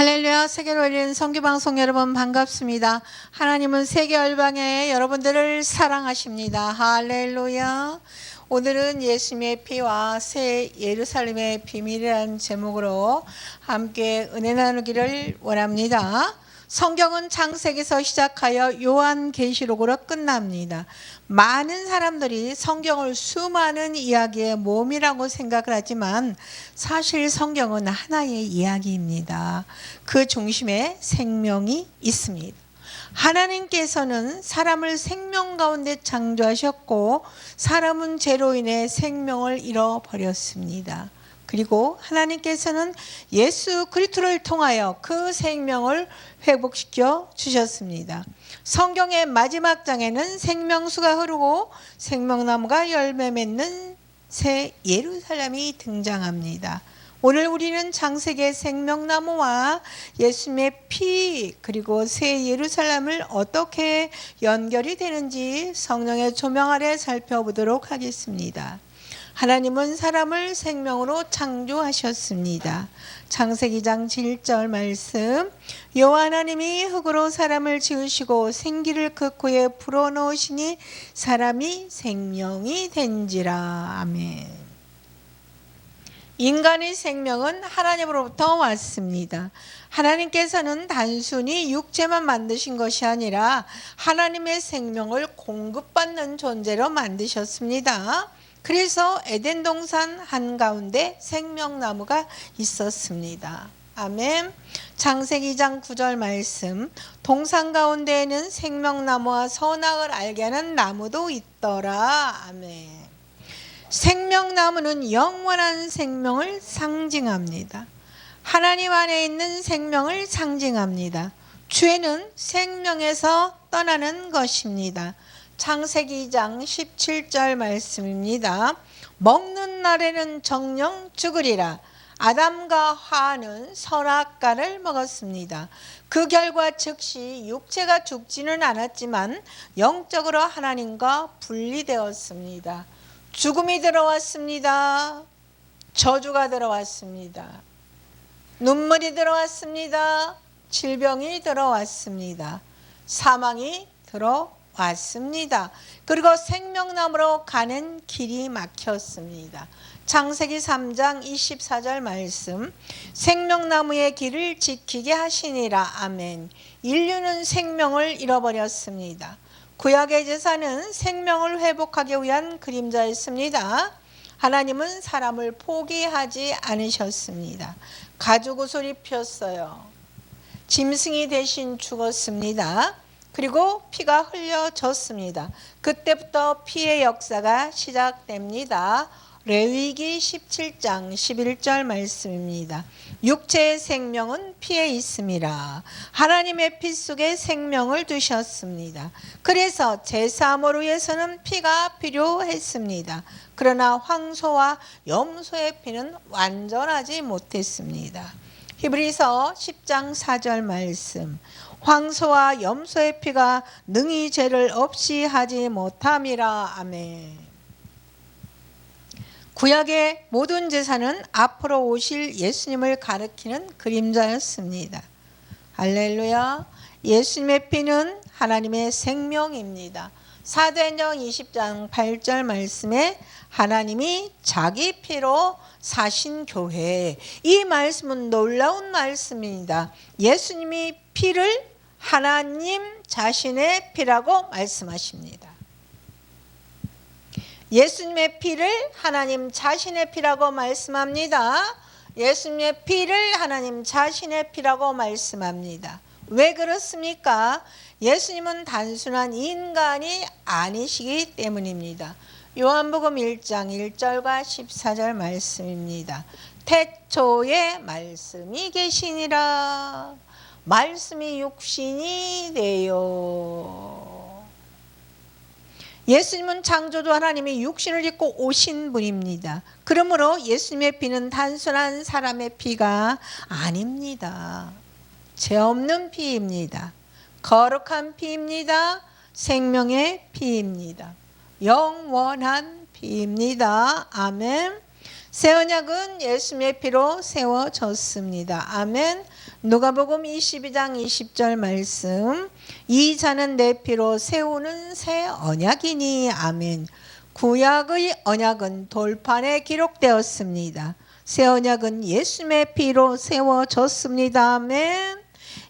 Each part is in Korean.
할렐루야. 세계로 열린 선교방송 여러분 반갑습니다. 하나님은 세계 열방에 여러분들을 사랑하십니다. 할렐루야. 오늘은 예수님의 피와 새 예루살렘의 비밀이라는 제목으로 함께 은혜 나누기를 원합니다. 성경은 창세기에서 시작하여 요한계시록으로 끝납니다. 많은 사람들이 성경을 수많은 이야기의 모음이라고 생각을 하지만 사실 성경은 하나의 이야기입니다. 그 중심에 생명이 있습니다. 하나님께서는 사람을 생명 가운데 창조하셨고 사람은 죄로 인해 생명을 잃어버렸습니다. 그리고 하나님께서는 예수 그리스도를 통하여 그 생명을 회복시켜 주셨습니다. 성경의 마지막 장에는 생명수가 흐르고 생명나무가 열매 맺는 새 예루살렘이 등장합니다. 오늘 우리는 창세기의 생명나무와 예수님의 피 그리고 새 예루살렘을 어떻게 연결이 되는지 성령의 조명 아래 살펴보도록 하겠습니다. 하나님은 사람을 생명으로 창조하셨습니다. 창세기 장 7절 말씀, 여호와 하나님이 흙으로 사람을 지으시고 생기를 그 코에 불어넣으시니 사람이 생명이 된지라. 아멘. 인간의 생명은 하나님으로부터 왔습니다. 하나님께서는 단순히 육체만 만드신 것이 아니라 하나님의 생명을 공급받는 존재로 만드셨습니다. 그래서 에덴 동산 한가운데 생명나무가 있었습니다. 아멘. 창세기 2장 9절 말씀, 동산 가운데에는 생명나무와 선악을 알게 하는 나무도 있더라. 아멘. 생명나무는 영원한 생명을 상징합니다. 하나님 안에 있는 생명을 상징합니다. 죄는 생명에서 떠나는 것입니다. 창세기 2장 17절 말씀입니다. 먹는 날에는 정녕 죽으리라. 아담과 하와는 선악과를 먹었습니다. 그 결과 즉시 육체가 죽지는 않았지만 영적으로 하나님과 분리되었습니다. 죽음이 들어왔습니다. 저주가 들어왔습니다. 눈물이 들어왔습니다. 질병이 들어왔습니다. 사망이 들어왔습니다. 그리고 생명나무로 가는 길이 막혔습니다. 창세기 3장 24절 말씀, 생명나무의 길을 지키게 하시니라. 아멘. 인류는 생명을 잃어버렸습니다. 구약의 제사는 생명을 회복하기 위한 그림자였습니다. 하나님은 사람을 포기하지 않으셨습니다. 가죽옷을 입혔어요. 짐승이 대신 죽었습니다. 그리고 피가 흘려졌습니다. 그때부터 피의 역사가 시작됩니다. 레위기 17장 11절 말씀입니다. 육체의 생명은 피에 있음이라. 하나님의 피 속에 생명을 두셨습니다. 그래서 제사함으로 위해서는 피가 필요했습니다. 그러나 황소와 염소의 피는 완전하지 못했습니다. 히브리서 10장 4절 말씀, 황소와 염소의 피가 능히 죄를 없이 하지 못함이라. 아멘. 구약의 모든 제사는 앞으로 오실 예수님을 가리키는 그림자였습니다. 할렐루야. 예수님의 피는 하나님의 생명입니다. 사도행전 20장 8절 말씀에 하나님이 자기 피로 사신 교회, 이 말씀은 놀라운 말씀입니다. 예수님이 피를 하나님 자신의 피라고 말씀하십니다. 예수님의 피를 하나님 자신의 피라고 말씀합니다. 예수님의 피를 하나님 자신의 피라고 말씀합니다. 왜 그렇습니까? 예수님은 단순한 인간이 아니시기 때문입니다. 요한복음 1장 1절과 14절 말씀입니다. 태초에 말씀이 계시니라. 말씀이 육신이 되어. 예수님은 창조주 하나님이 육신을 입고 오신 분입니다. 그러므로 예수님의 피는 단순한 사람의 피가 아닙니다. 죄 없는 피입니다. 거룩한 피입니다. 생명의 피입니다. 영원한 피입니다. 아멘. 새 언약은 예수님의 피로 세워졌습니다. 아멘. 누가복음 22장 20절 말씀. 이 자는 내 피로 세우는 새 언약이니. 아멘. 구약의 언약은 돌판에 기록되었습니다. 새 언약은 예수님의 피로 세워졌습니다. 아멘.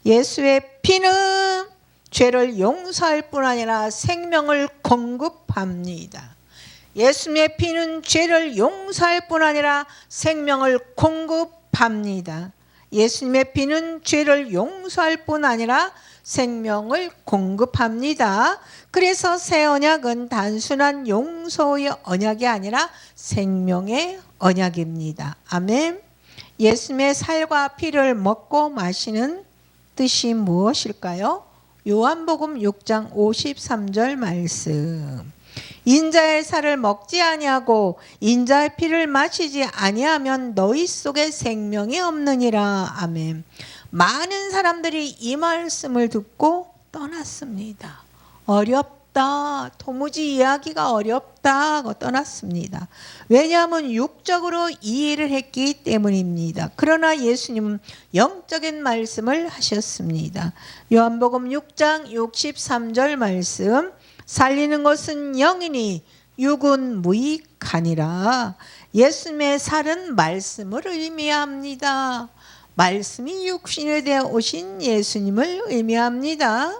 예수의 피는 죄를 용서할 뿐 아니라 생명을 공급합니다. 예수님의 피는 죄를 용서할 뿐 아니라 생명을 공급합니다. 예수님의 피는 죄를 용서할 뿐 아니라 생명을 공급합니다. 그래서 새 언약은 단순한 용서의 언약이 아니라 생명의 언약입니다. 아멘. 예수님의 살과 피를 먹고 마시는 뜻이 무엇일까요? 요한복음 6장 53절 말씀. 인자의 살을 먹지 아니하고 인자의 피를 마시지 아니하면 너희 속에 생명이 없느니라. 아멘. 많은 사람들이 이 말씀을 듣고 떠났습니다. 어렵다. 도무지 이해하기가 어렵다 하고 떠났습니다. 왜냐하면 육적으로 이해를 했기 때문입니다. 그러나 예수님은 영적인 말씀을 하셨습니다. 요한복음 6장 63절 말씀. 살리는 것은 영이니 육은 무익하니라. 예수님의 살은 말씀을 의미합니다. 말씀이 육신이 되어 오신 예수님을 의미합니다.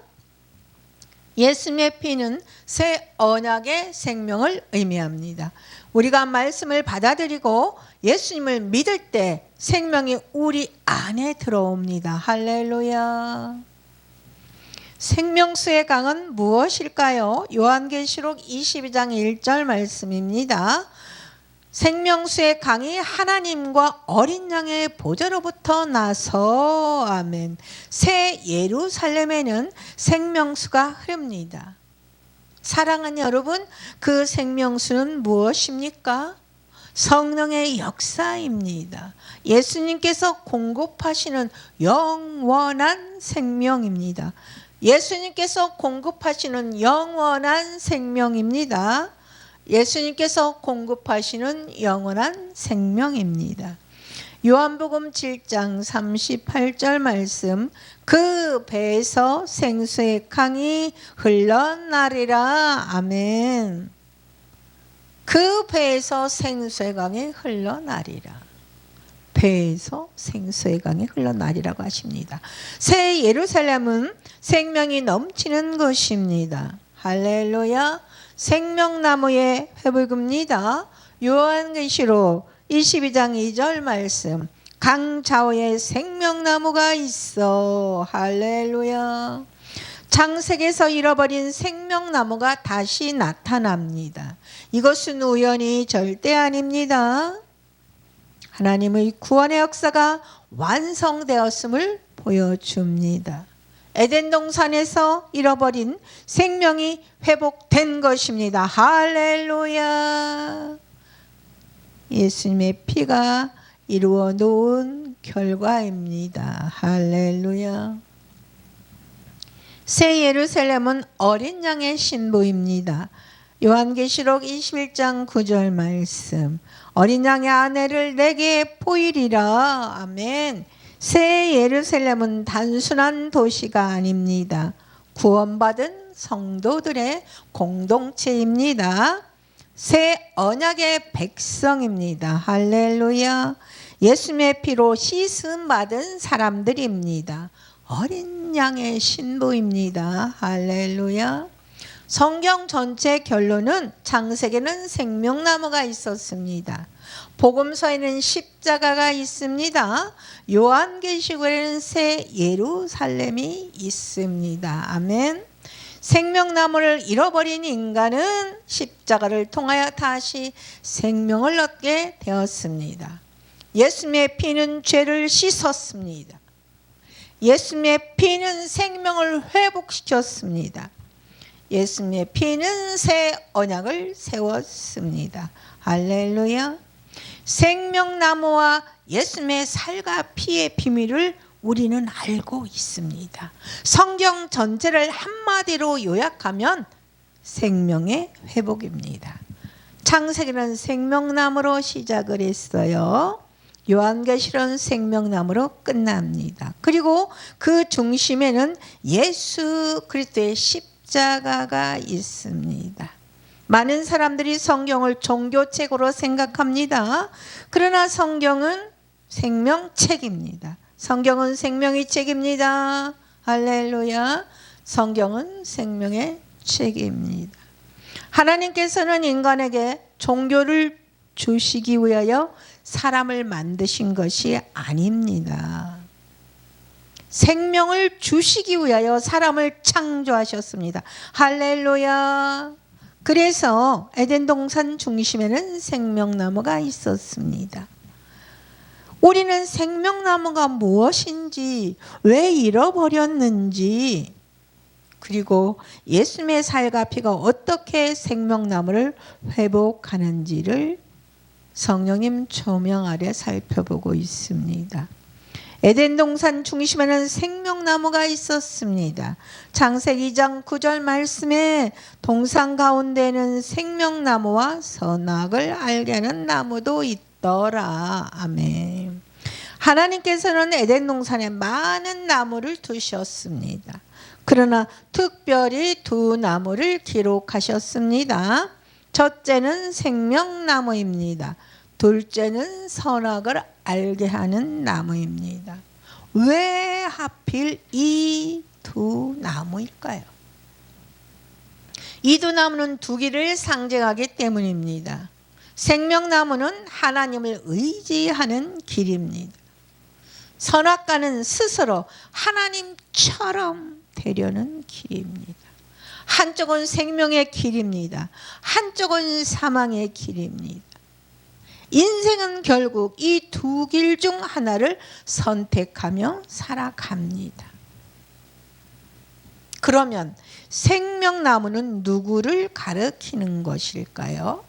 예수님의 피는 새 언약의 생명을 의미합니다. 우리가 말씀을 받아들이고 예수님을 믿을 때 생명이 우리 안에 들어옵니다. 할렐루야. 생명수의 강은 무엇일까요? 요한계시록 22장 1절 말씀입니다. 생명수의 강이 하나님과 어린 양의 보좌로부터 나서 아멘. 새 예루살렘에는 생명수가 흐릅니다. 사랑하는 여러분, 그 생명수는 무엇입니까? 성령의 역사입니다. 예수님께서 공급하시는 영원한 생명입니다. 예수님께서 공급하시는 영원한 생명입니다. 예수님께서 공급하시는 영원한 생명입니다. 요한복음 7장 38절 말씀. 그 배에서 생수의 강이 흘러나리라. 아멘. 그 배에서 생수의 강이 흘러나리라. 배에서 생수의 강이 흘러나리라고 하십니다. 새 예루살렘은 생명이 넘치는 것입니다. 할렐루야. 생명나무의 회복입니다. 요한계시록 22장 2절 말씀. 강 좌우에 생명나무가 있어. 할렐루야. 창세기에서 잃어버린 생명나무가 다시 나타납니다. 이것은 우연이 절대 아닙니다. 하나님의 구원의 역사가 완성되었음을 보여줍니다. 에덴 동산에서 잃어버린 생명이 회복된 것입니다. 할렐루야. 예수님의 피가 이루어 놓은 결과입니다. 할렐루야. 새 예루살렘은 어린 양의 신부입니다. 요한계시록 21장 9절 말씀. 어린 양의 아내를 내게 보이리라. 아멘. 새 예루살렘은 단순한 도시가 아닙니다. 구원받은 성도들의 공동체입니다. 새 언약의 백성입니다. 할렐루야. 예수님의 피로 씻음받은 사람들입니다. 어린 양의 신부입니다. 할렐루야. 성경 전체 결론은 창세기에는 생명나무가 있었습니다. 복음서에는 십자가가 있습니다. 요한계시록에는 새 예루살렘이 있습니다. 아멘. 생명나무를 잃어버린 인간은 십자가를 통하여 다시 생명을 얻게 되었습니다. 예수님의 피는 죄를 씻었습니다. 예수님의 피는 생명을 회복시켰습니다. 예수님의 피는 새 언약을 세웠습니다. 할렐루야. 생명나무와 예수님의 살과 피의 비밀을 우리는 알고 있습니다. 성경 전체를 한마디로 요약하면 생명의 회복입니다. 창세기는 생명나무로 시작을 했어요. 요한계시록은 생명나무로 끝납니다. 그리고 그 중심에는 예수 그리스도의 십자가가 있습니다. 많은 사람들이 성경을 종교책으로 생각합니다. 그러나 성경은 생명책입니다. 성경은 생명의 책입니다. 할렐루야. 성경은 생명의 책입니다. 하나님께서는 인간에게 종교를 주시기 위하여 사람을 만드신 것이 아닙니다. 생명을 주시기 위하여 사람을 창조하셨습니다. 할렐루야. 그래서 에덴 동산 중심에는 생명나무가 있었습니다. 우리는 생명나무가 무엇인지, 왜 잃어버렸는지, 그리고 예수님의 살과 피가 어떻게 생명나무를 회복하는지를 성령님 조명 아래 살펴보고 있습니다. 에덴 동산 중심에는 생명나무가 있었습니다. 창세기 2장 9절 말씀에 동산 가운데는 생명나무와 선악을 알게 하는 나무도 있더라. 아멘. 하나님께서는 에덴 동산에 많은 나무를 두셨습니다. 그러나 특별히 두 나무를 기록하셨습니다. 첫째는 생명나무입니다. 둘째는 선악을 알게 하는 나무입니다. 왜 하필 이 두 나무일까요? 이 두 나무는 두 길을 상징하기 때문입니다. 생명나무는 하나님을 의지하는 길입니다. 선악과는 스스로 하나님처럼 되려는 길입니다. 한쪽은 생명의 길입니다. 한쪽은 사망의 길입니다. 인생은 결국 이 두 길 중 하나를 선택하며 살아갑니다. 그러면 생명나무는 누구를 가리키는 것일까요?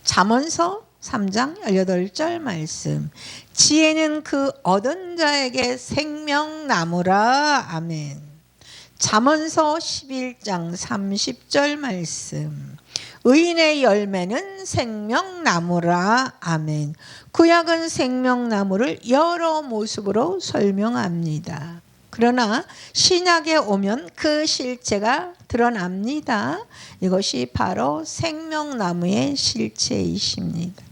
잠언서 3장 18절 말씀. 지혜는 그 얻은 자에게 생명나무라. 아멘. 잠언서 11장 30절 말씀. 의인의 열매는 생명나무라. 아멘. 구약은 생명나무를 여러 모습으로 설명합니다. 그러나 신약에 오면 그 실체가 드러납니다. 이것이 바로 생명나무의 실체이십니다.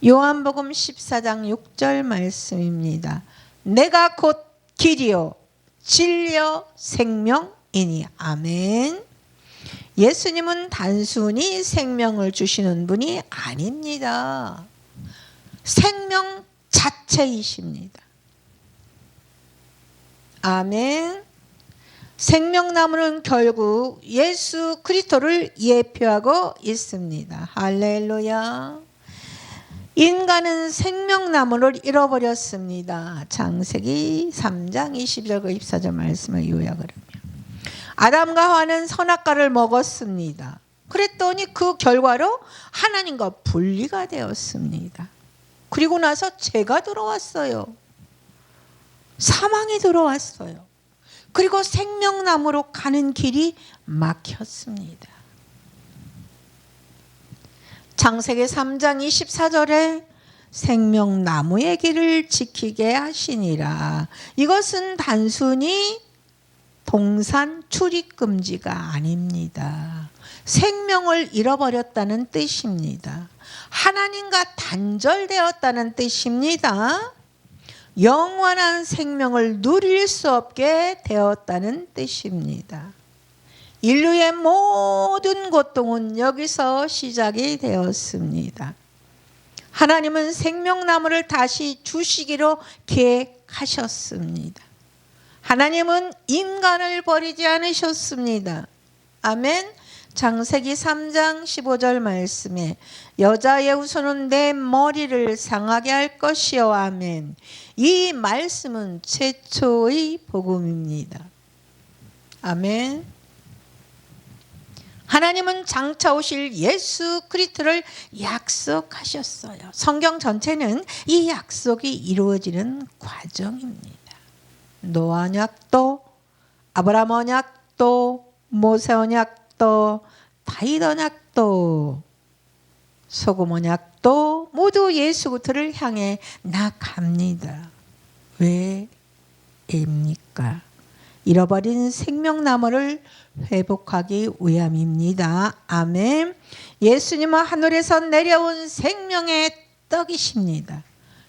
요한복음 14장 6절 말씀입니다. 내가 곧 길이요 진리요 생명이니. 아멘. 예수님은 단순히 생명을 주시는 분이 아닙니다. 생명 자체이십니다. 아멘. 생명나무는 결국 예수 그리스도를 예표하고 있습니다. 할렐루야. 인간은 생명나무를 잃어버렸습니다. 창세기 3장 20절과 24절 말씀을 요약을 하면 아담과 하와는 선악과를 먹었습니다. 그랬더니 그 결과로 하나님과 분리가 되었습니다. 그리고 나서 죄가 들어왔어요. 사망이 들어왔어요. 그리고 생명나무로 가는 길이 막혔습니다. 창세기 3장 24절에 생명나무의 길을 지키게 하시니라. 이것은 단순히 동산 출입금지가 아닙니다. 생명을 잃어버렸다는 뜻입니다. 하나님과 단절되었다는 뜻입니다. 영원한 생명을 누릴 수 없게 되었다는 뜻입니다. 인류의 모든 고통은 여기서 시작이 되었습니다. 하나님은 생명나무를 다시 주시기로 계획하셨습니다. 하나님은 인간을 버리지 않으셨습니다. 아멘. 창세기 3장 15절 말씀에 여자의 후손은 내 머리를 상하게 할 것이요. 아멘. 이 말씀은 최초의 복음입니다. 아멘. 하나님은 장차 오실 예수 그리스도를 약속하셨어요. 성경 전체는 이 약속이 이루어지는 과정입니다. 노아 언약도, 아브라함 언약도, 모세 언약도, 다윗 언약도, 소금 언약도 모두 예수 그리스도를 향해 나갑니다. 왜입니까? 잃어버린 생명나무를 회복하기 위함입니다. 아멘. 예수님은 하늘에서 내려온 생명의 떡이십니다.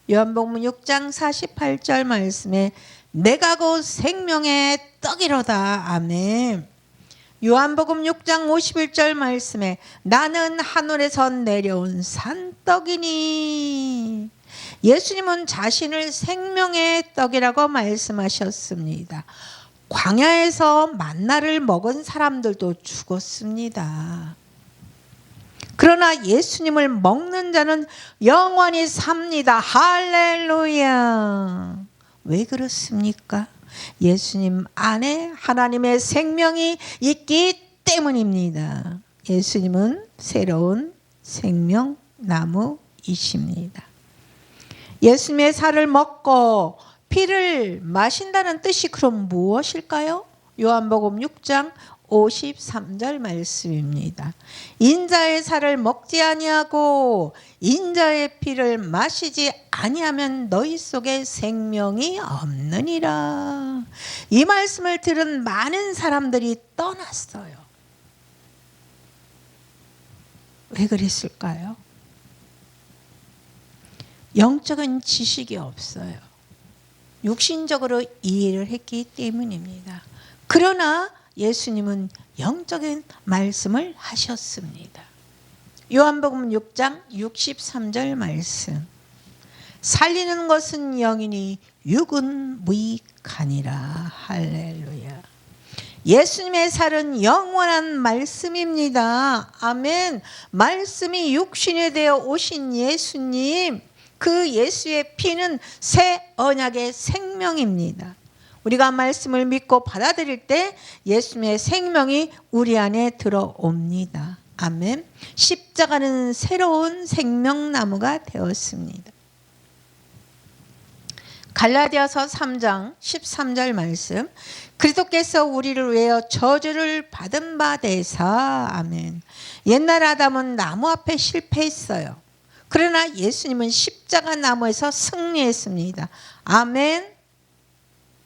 요한복음 6장 48절 말씀에 내가 곧 생명의 떡이로다. 아멘. 요한복음 6장 51절 말씀에 나는 하늘에서 내려온 산떡이니. 예수님은 자신을 생명의 떡이라고 말씀하셨습니다. 광야에서 만나를 먹은 사람들도 죽었습니다. 그러나 예수님을 먹는 자는 영원히 삽니다. 할렐루야. 왜 그렇습니까? 예수님 안에 하나님의 생명이 있기 때문입니다. 예수님은 새로운 생명나무이십니다. 예수님의 살을 먹고 피를 마신다는 뜻이 그럼 무엇일까요? 요한복음 6장 53절 말씀입니다. 인자의 살을 먹지 아니하고 인자의 피를 마시지 아니하면 너희 속에 생명이 없느니라. 이 말씀을 들은 많은 사람들이 떠났어요. 왜 그랬을까요? 영적인 지식이 없어요. 육신적으로 이해를 했기 때문입니다. 그러나 예수님은 영적인 말씀을 하셨습니다. 요한복음 6장 63절 말씀. 살리는 것은 영이니 육은 무익하니라. 할렐루야. 예수님의 살은 영원한 말씀입니다. 아멘. 말씀이 육신이 되어 오신 예수님, 그 예수의 피는 새 언약의 생명입니다. 우리가 말씀을 믿고 받아들일 때 예수님의 생명이 우리 안에 들어옵니다. 아멘. 십자가는 새로운 생명나무가 되었습니다. 갈라디아서 3장 13절 말씀. 그리스도께서 우리를 위하여 저주를 받은 바 되사. 아멘. 옛날 아담은 나무 앞에 실패했어요. 그러나 예수님은 십자가 나무에서 승리했습니다. 아멘.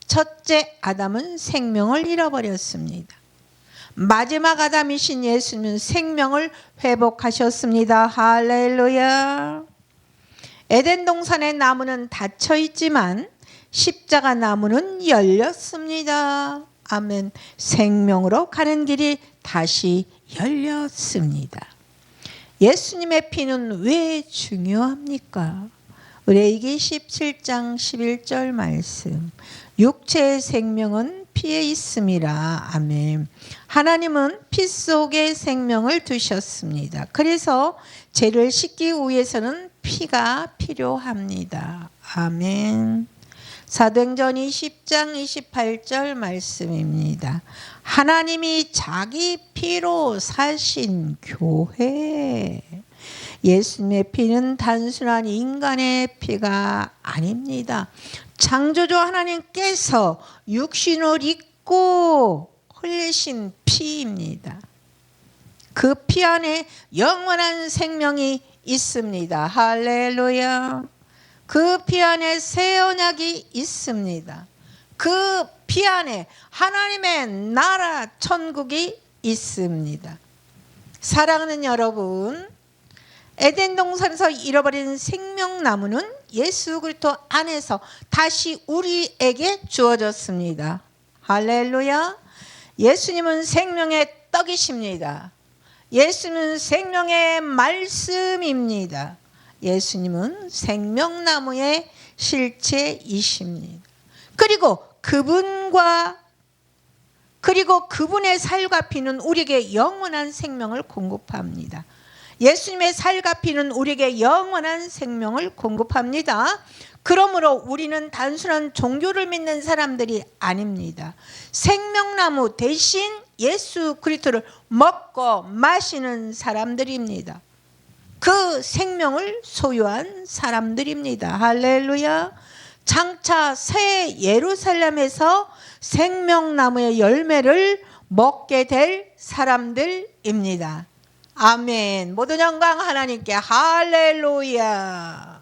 첫째 아담은 생명을 잃어버렸습니다. 마지막 아담이신 예수님은 생명을 회복하셨습니다. 할렐루야. 에덴 동산의 나무는 닫혀 있지만 십자가 나무는 열렸습니다. 아멘. 생명으로 가는 길이 다시 열렸습니다. 예수님의 피는 왜 중요합니까? 레위기 17장 11절 말씀. 육체의 생명은 피에 있음이라. 아멘. 하나님은 피 속에 생명을 두셨습니다. 그래서 죄를 씻기 위해서는 피가 필요합니다. 아멘. 사도행전 20장 28절 말씀입니다. 하나님이 자기 피로 사신 교회. 예수님의 피는 단순한 인간의 피가 아닙니다. 창조주 하나님께서 육신을 입고 흘리신 피입니다. 그 피 안에 영원한 생명이 있습니다. 할렐루야. 그 피 안에 새 언약이 있습니다. 그 피 안에 하나님의 나라 천국이 있습니다. 사랑하는 여러분, 에덴 동산에서 잃어버린 생명나무는 예수 그리스도 안에서 다시 우리에게 주어졌습니다. 할렐루야. 예수님은 생명의 떡이십니다. 예수님은 생명의 말씀입니다. 예수님은 생명나무의 실체이십니다. 그리고 그분의 살과 피는 우리에게 영원한 생명을 공급합니다. 예수님의 살과 피는 우리에게 영원한 생명을 공급합니다. 그러므로 우리는 단순한 종교를 믿는 사람들이 아닙니다. 생명나무 대신 예수 그리스도를 먹고 마시는 사람들입니다. 그 생명을 소유한 사람들입니다. 할렐루야. 장차 새 예루살렘에서 생명나무의 열매를 먹게 될 사람들입니다. 아멘. 모든 영광 하나님께. 할렐루야.